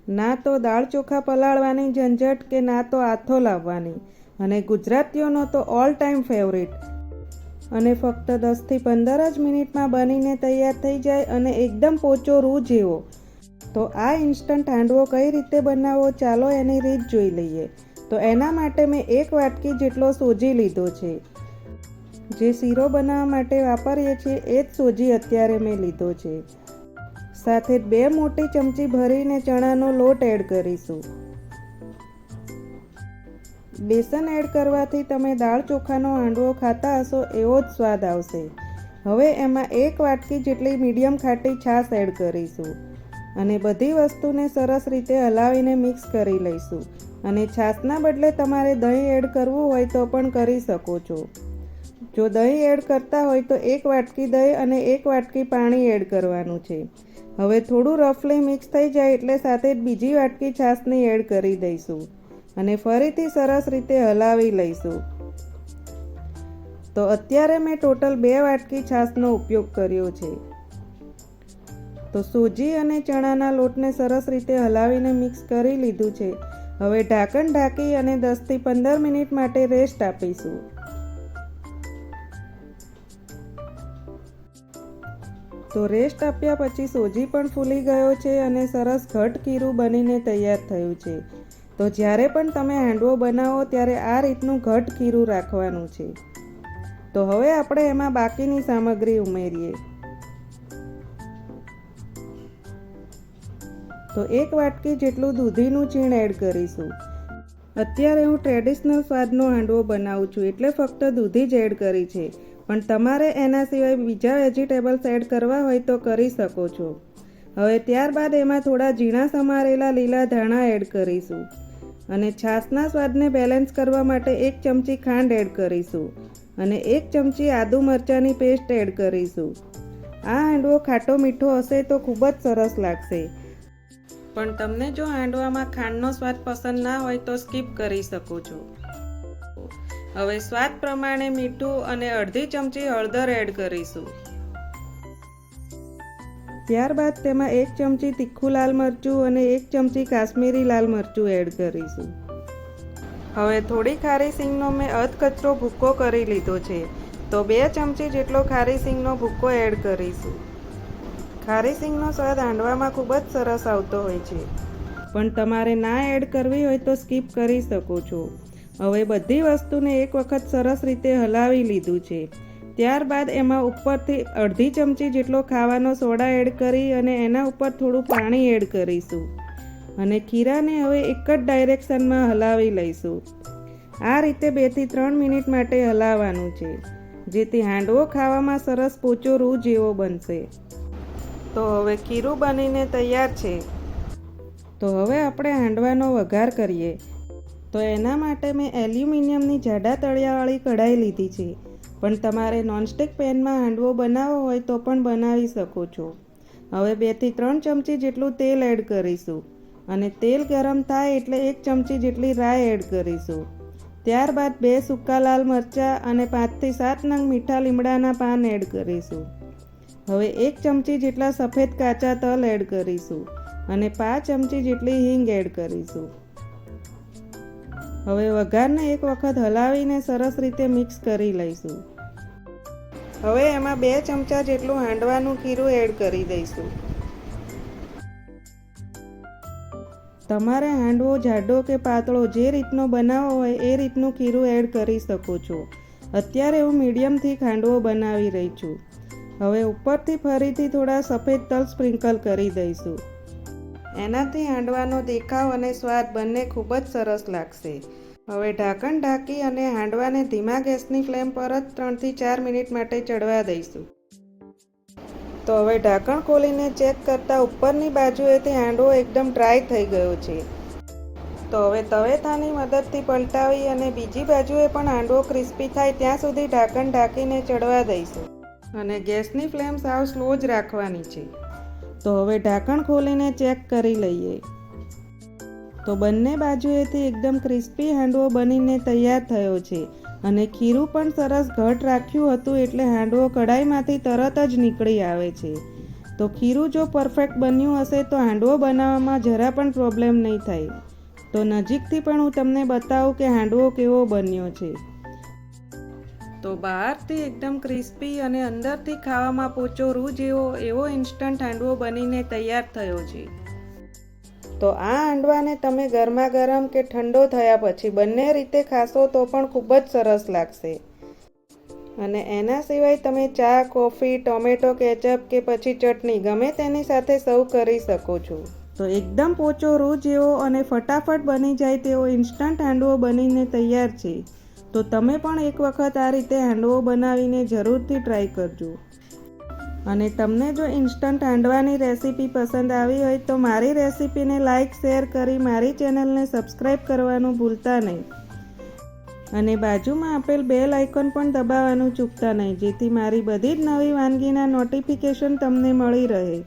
ના તો દાળ ચોખા પલાળવાની ઝંઝટ કે ના તો આથો લાવવાની. અને ગુજરાતીઓનો તો ઓલ ટાઈમ ફેવરિટ. અને ફક્ત 10થી 15 જ મિનિટમાં બનીને તૈયાર થઈ જાય અને એકદમ પોચો રૂ જેવો. તો આ ઇન્સ્ટન્ટ હાંડવો કઈ રીતે બનાવવો, ચાલો એની રીત જોઈ લઈએ. તો એના માટે મેં 1 વાટકી જેટલો સોજી લીધો છે. જે શીરો બનાવવા માટે વાપરીએ છીએ એ જ સોજી અત્યારે મેં લીધો છે. સાથે 2 મોટી ચમચી ભરીને ચણાનો લોટ એડ કરીશું. બેસન એડ કરવાથી તમે દાળ ચોખાનો હાંડવો ખાતા હશો એવો જ સ્વાદ આવશે. હવે એમાં 1 વાટકી જેટલી મીડિયમ ખાટી છાશ એડ કરીશું અને બધી વસ્તુને સરસ રીતે હલાવીને મિક્સ કરી લઈશું. અને છાશના બદલે તમારે દહીં એડ કરવું હોય તો પણ કરી શકો છો. જો દહીં એડ કરતા હોય તો 1 વાટકી દહીં અને 1 વાટકી પાણી એડ કરવાનું છે. હવે થોડું રફલી મિક્સ થઈ જાય એટલે સાથે જ બીજી વાટકી છાશની એડ કરી દઈશું અને ફરીથી સરસ રીતે હલાવી લઈશું. તો અત્યારે મેં ટોટલ 2 વાટકી છાશનો ઉપયોગ કર્યો છે. તો સોજી અને ચણાના લોટને સરસ રીતે હલાવીને મિક્સ કરી લીધું છે. હવે ઢાંકણ ઢાંકી અને 10થી 15 મિનિટ માટે રેસ્ટ આપીશું. તો રેસ્ટ આપ્યા પછી સોજી પણ ફૂલી ગયો છે અને સરસ ઘટ ખીરું બનીને તૈયાર થયું છે. તો જ્યારે પણ તમે હાંડવો બનાવો ત્યારે આ રીતનું ઘટ ખીરું રાખવાનું છે. તો હવે આપણે એમાં બાકીની સામગ્રી ઉમેરીએ. તો 1 વાટકી જેટલું દૂધીનું ચીણ એડ કરીશું. અત્યારે હું ટ્રેડિશનલ સ્વાદનો હાંડવો બનાવું છું એટલે ફક્ત દૂધી જ એડ કરી છે, પણ તમારે એના સિવાય બીજા વેજીટેબલ્સ એડ કરવા હોય તો કરી શકો છો. હવે ત્યારબાદ એમાં થોડા ઝીણા સમારેલા લીલા ધાણા એડ કરીશું અને છાશના સ્વાદને બેલેન્સ કરવા માટે 1 ચમચી ખાંડ એડ કરીશું અને 1 ચમચી આદુ મરચાંની પેસ્ટ એડ કરીશું. આ હાંડવો ખાટો મીઠો હશે તો ખૂબ જ સરસ લાગશે, પણ તમને જો હાંડવામાં ખાંડનો સ્વાદ પસંદ ના હોય તો સ્કીપ કરી શકો છો. હવે સ્વાદ પ્રમાણે મીઠું અને અડધી ચમચી હળદર એડ કરીશું. ત્યારબાદ તેમાં 1 ચમચી તીખું લાલ મરચું અને 1 ચમચી કાશ્મીરી લાલ મરચું એડ કરીશું. હવે થોડી ખારી સિંગનો મેં અધકચરો ભૂક્કો કરી લીધો છે, તો 2 ચમચી જેટલો ખારી સિંગનો ભૂક્કો એડ કરીશું. ખારી સિંગનો સ્વાદ હાંડવામાં ખૂબ જ સરસ આવતો હોય છે, પણ તમારે ના એડ કરવી હોય તો સ્કીપ કરી શકો છો. હવે બધી વસ્તુને એક વખત સરસ રીતે હલાવી લીધું છે. ત્યારબાદ એમાં ઉપરથી અડધી ચમચી જેટલો ખાવાનો સોડા એડ કરી અને એના ઉપર થોડું પાણી એડ કરીશું અને ખીરાને હવે એક જ ડાયરેક્શનમાં હલાવી લઈશું. આ રીતે 2થી 3 મિનિટ માટે હલાવવાનું છે, જેથી હાંડવો ખાવામાં સરસ પોચો રૂ જેવો બનશે. તો હવે ખીરું બનીને તૈયાર છે. તો હવે આપણે હાંડવાનો વઘાર કરીએ. તો એના માટે મેં એલ્યુમિનિયમની જાડા તળિયાવાળી કઢાઈ લીધી છે, પણ તમારે નોનસ્ટિક પેનમાં હાંડવો બનાવવો હોય તો પણ બનાવી શકો છો. હવે 2થી 3 ચમચી જેટલું તેલ એડ કરીશું અને તેલ ગરમ થાય એટલે 1 ચમચી જેટલી રાઈ એડ કરીશું. ત્યારબાદ 2 સૂકા લાલ મરચાં અને 5થી 7 નંગ મીઠા લીમડાના પાન એડ કરીશું. હવે 1 ચમચી જેટલા સફેદ કાચા તલ એડ કરીશું અને 5 ચમચી જેટલી હિંગ એડ કરીશું. હવે વઘારને એક વખત હલાવીને સરસ રીતે મિક્સ કરી લઈશું. હવે એમાં 2 ચમચા જેટલું હાંડવાનું ખીરું એડ કરી દઈશું. તમારે હાંડવો જાડો કે પાતળો જે રીતનો બનાવવો હોય એ રીતનું ખીરું એડ કરી શકો છો. અત્યારે હું મીડિયમથી હાંડવો બનાવી રહી છું. હવે ઉપરથી ફરીથી થોડા સફેદ તલ સ્પ્રિંકલ કરી દઈશું. એનાથી હાંડવાનો દેખાવ અને સ્વાદ બંને ખૂબ જ સરસ લાગશે. હવે ઢાંકણ ઢાંકી અને હાંડવાને ધીમા ગેસની ફ્લેમ પર જ 3થી 4 મિનિટ માટે ચડવા દઈશું. તો હવે ઢાંકણ ખોલીને ચેક કરતાં ઉપરની બાજુએથી હાંડવો એકદમ ડ્રાય થઈ ગયો છે. તો હવે તવેથાની મદદથી પલટાવી અને બીજી બાજુએ પણ હાંડવો ક્રિસ્પી થાય ત્યાં સુધી ઢાંકણ ઢાંકીને ચડવા દઈશું અને ગેસની ફ્લેમ સાવ સ્લો જ રાખવાની છે. તો હવે ઢાંકણ ખોલીને ચેક કરી લઈએ. તો બંને બાજુએથી એકદમ ક્રિસ્પી હાંડવો બનીને તૈયાર થયો છે અને ખીરું પણ સરસ ઘટ રાખ્યું હતું એટલે હાંડવો કઢાઈમાંથી તરત જ નીકળી આવે છે. તો ખીરું જો પરફેક્ટ બન્યું હશે તો હાંડવો બનાવવામાં જરા પણ પ્રોબ્લેમ નહીં થાય. તો નજીકથી પણ હું તમને બતાવું કે હાંડવો કેવો બન્યો છે. તો બહારથી એકદમ ક્રિસ્પી અને અંદરથી ખાવામાં પોચો રૂ જેવો એવો ઇન્સ્ટન્ટ હાંડવો બનીને તૈયાર થયો છે. તો આ હાંડવાને તમે ગરમા ગરમ કે ઠંડો થયા પછી બંને રીતે ખાશો તો પણ ખૂબ જ સરસ લાગશે. અને એના સિવાય તમે ચા, કોફી, ટોમેટો કેચઅપ કે પછી ચટણી ગમે તેની સાથે સર્વ કરી શકો છો. તો એકદમ પોચો રૂ જેવો અને ફટાફટ બની જાય તેવો ઇન્સ્ટન્ટ હાંડવો બનીને તૈયાર છે. તો તમે પણ એક વખત આ રીતે હાંડવો બનાવીને જરૂરથી ટ્રાય કરજો. અને તમને જો ઇન્સ્ટન્ટ હાંડવાની રેસીપી પસંદ આવી હોય તો મારી રેસીપીને લાઇક, શેર કરી મારી ચેનલને સબસ્ક્રાઈબ કરવાનું ભૂલતા નહીં. અને બાજુમાં આપેલ બેલ આઇકોન પણ દબાવવાનું ચૂકતા નહીં, જેથી મારી બધી જ નવી વાનગીના નોટિફિકેશન તમને મળી રહે.